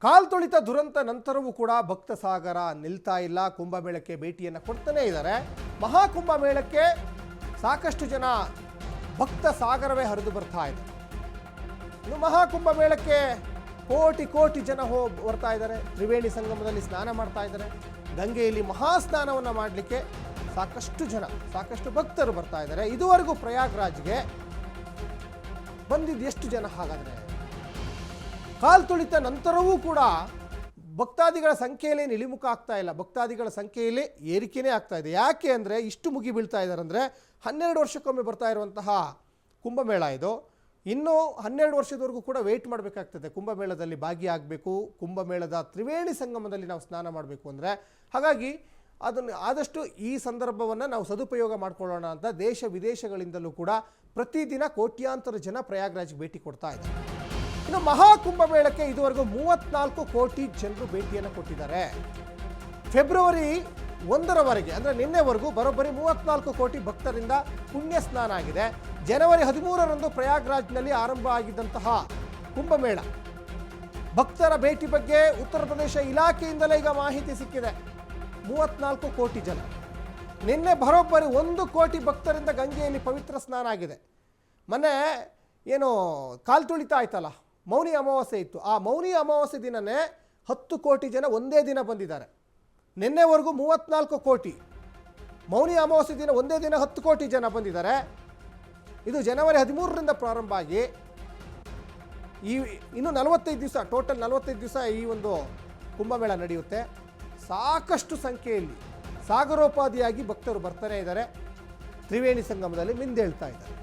ಕಾಲ್ ತುಳಿತ ದುರಂತ ನಂತರವೂ ಕೂಡ ಭಕ್ತ ಸಾಗರ ನಿಲ್ತಾ ಇಲ್ಲ. ಕುಂಭಮೇಳಕ್ಕೆ ಭೇಟಿಯನ್ನು ಕೊಡ್ತಾನೆ ಇದ್ದಾರೆ. ಮಹಾಕುಂಭಮೇಳಕ್ಕೆ ಸಾಕಷ್ಟು ಜನ ಭಕ್ತ ಸಾಗರವೇ ಹರಿದು ಬರ್ತಾ ಇದೆ. ಇನ್ನು ಮಹಾಕುಂಭಮೇಳಕ್ಕೆ ಕೋಟಿ ಕೋಟಿ ಜನ ಬರ್ತಾ ಇದ್ದಾರೆ. ತ್ರಿವೇಣಿ ಸಂಗಮದಲ್ಲಿ ಸ್ನಾನ ಮಾಡ್ತಾ ಇದ್ದಾರೆ. ಗಂಗೆಯಲ್ಲಿ ಮಹಾಸ್ನಾನವನ್ನು ಮಾಡಲಿಕ್ಕೆ ಸಾಕಷ್ಟು ಭಕ್ತರು ಬರ್ತಾ ಇದ್ದಾರೆ. ಇದುವರೆಗೂ ಪ್ರಯಾಗ್ರಾಜ್ಗೆ ಬಂದಿದ್ದು ಎಷ್ಟು ಜನ? ಹಾಗಾದರೆ ಕಾಲ್ ತುಳಿತ ನಂತರವೂ ಕೂಡ ಭಕ್ತಾದಿಗಳ ಸಂಖ್ಯೆಯಲ್ಲಿ ಇಳಿಮುಖ ಆಗ್ತಾ ಇಲ್ಲ. ಭಕ್ತಾದಿಗಳ ಸಂಖ್ಯೆಯಲ್ಲಿ ಏರಿಕೆನೇ ಆಗ್ತಾ ಇದೆ. ಯಾಕೆ ಅಂದರೆ ಇಷ್ಟು ಮುಗಿ ಬೀಳ್ತಾ ಇದ್ದಾರೆ ಅಂದರೆ 12 ವರ್ಷಕ್ಕೊಮ್ಮೆ ಬರ್ತಾ ಇರುವಂತಹ ಕುಂಭಮೇಳ ಇದು. ಇನ್ನೂ 12 ವರ್ಷದವರೆಗೂ ಕೂಡ ವೆಯ್ಟ್ ಮಾಡಬೇಕಾಗ್ತದೆ. ಕುಂಭಮೇಳದಲ್ಲಿ ಭಾಗಿಯಾಗಬೇಕು, ಕುಂಭಮೇಳದ ತ್ರಿವೇಣಿ ಸಂಗಮದಲ್ಲಿ ನಾವು ಸ್ನಾನ ಮಾಡಬೇಕು ಅಂದರೆ. ಹಾಗಾಗಿ ಅದನ್ನು ಆದಷ್ಟು ಈ ಸಂದರ್ಭವನ್ನು ನಾವು ಸದುಪಯೋಗ ಮಾಡಿಕೊಳ್ಳೋಣ ಅಂತ ದೇಶ ವಿದೇಶಗಳಿಂದಲೂ ಕೂಡ ಪ್ರತಿದಿನ ಕೋಟ್ಯಾಂತರ ಜನ ಪ್ರಯಾಗ್ರಾಜ್ಗೆ ಭೇಟಿ ಕೊಡ್ತಾ ಇದ್ದಾರೆ. ಇನ್ನು ಮಹಾಕುಂಭಮೇಳಕ್ಕೆ ಇದುವರೆಗೂ 34 ಕೋಟಿ ಜನರು ಭೇಟಿಯನ್ನು ಕೊಟ್ಟಿದ್ದಾರೆ. ಫೆಬ್ರವರಿ 1ರವರೆಗೆ ಅಂದರೆ ನಿನ್ನೆವರೆಗೂ ಬರೋಬ್ಬರಿ 34 ಕೋಟಿ ಭಕ್ತರಿಂದ ಪುಣ್ಯ ಸ್ನಾನ ಆಗಿದೆ. ಜನವರಿ 13ರಂದು ಪ್ರಯಾಗ್ರಾಜ್ನಲ್ಲಿ ಆರಂಭ ಆಗಿದ್ದಂತಹ ಕುಂಭಮೇಳ ಭಕ್ತರ ಭೇಟಿ ಬಗ್ಗೆ ಉತ್ತರ ಪ್ರದೇಶ ಇಲಾಖೆಯಿಂದಲೇ ಈಗ ಮಾಹಿತಿ ಸಿಕ್ಕಿದೆ. 34 ಕೋಟಿ ಜನ. ನಿನ್ನೆ ಬರೋಬ್ಬರಿ 1 ಕೋಟಿ ಭಕ್ತರಿಂದ ಗಂಗೆಯಲ್ಲಿ ಪವಿತ್ರ ಸ್ನಾನ ಆಗಿದೆ. ಮೊನ್ನೆ ಏನು ಕಾಲ್ ತುಳಿತ ಆಯ್ತಲ್ಲ, ಮೌನಿ ಅಮಾವಾಸ್ಯೆ ಇತ್ತು. ಆ ಮೌನಿ ಅಮಾವಾಸ್ಯೆ ದಿನವೇ 10 ಕೋಟಿ ಜನ ಒಂದೇ ದಿನ ಬಂದಿದ್ದಾರೆ. ನಿನ್ನೆವರೆಗೂ 34 ಕೋಟಿ, ಮೌನಿ ಅಮಾವಾಸ್ಯೆ ದಿನ ಒಂದೇ ದಿನ 10 ಕೋಟಿ ಜನ ಬಂದಿದ್ದಾರೆ. ಇದು ಜನವರಿ 13ರಿಂದ ಪ್ರಾರಂಭ ಆಗಿ ಇನ್ನು 45 ದಿವಸ, ಟೋಟಲ್ 45 ದಿವಸ ಈ ಒಂದು ಕುಂಭಮೇಳ ನಡೆಯುತ್ತೆ. ಸಾಕಷ್ಟು ಸಂಖ್ಯೆಯಲ್ಲಿ ಸಾಗರೋಪಾದಿಯಾಗಿ ಭಕ್ತರು ಬರ್ತಾನೆ ಇದ್ದಾರೆ. ತ್ರಿವೇಣಿ ಸಂಗಮದಲ್ಲಿ ಮಿಂದೇಳ್ತಾ ಇದ್ದಾರೆ.